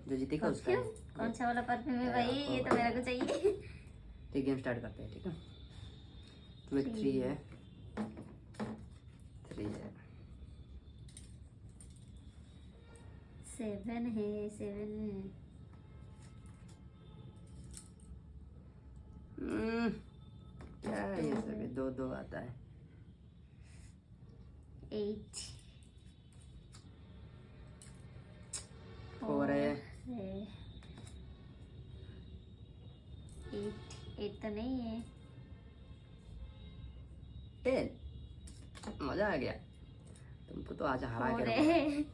जो जीतेगा उसका है। कौन सा वाला परफ्यूम है भाई? ये तो मेरे को चाहिए। तो गेम स्टार्ट करते हैं, ठीक है। तो एक 3 है, 3 है, 7 है, 7। क्या है ये सब? 2-2 आता है। 8 4 है, 8 तो नहीं है। 10। मजा आ गया, तुमको तो आज हरा के अरे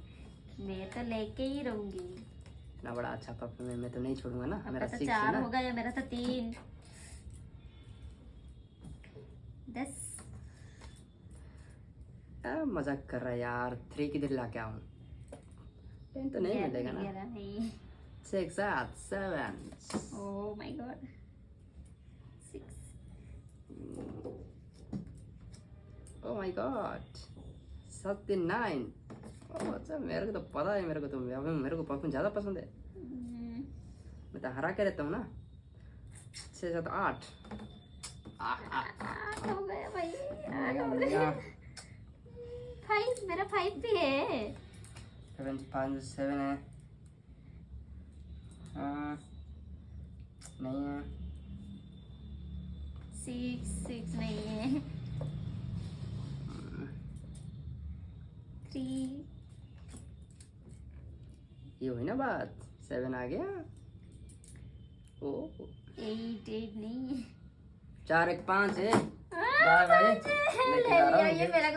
मैं तो लेके ही रहूंगी। इतना बड़ा अच्छा परफॉर्म है, मैं तो नहीं छोड़ूंगा ना। मेरा तो 6 है 4 ना। हो गया, मेरा तो 3। 10। मजाक कर रहा है यार, 3 किधर ला के आऊं? 10 तो नहीं मिलेगा ना। 6 7। Oh my God. 6। Oh my God. 79। ओह अच्छा, मेरे को तो पता है, मेरे को परफ्यूम ज्यादा पसंद है। मैं तो हरा के रहता हूँ ना। 6 7 8 हो गया भाई, 8 हो गया। 5, मेरा 5 भी है। 7 है। नहीं है। 6 नहीं है। 3। ये हुई ना बात, 7 आ गया। ओ 8 नहीं है। 4 1 5 है। Bye bye. ले लिया ये मेरा।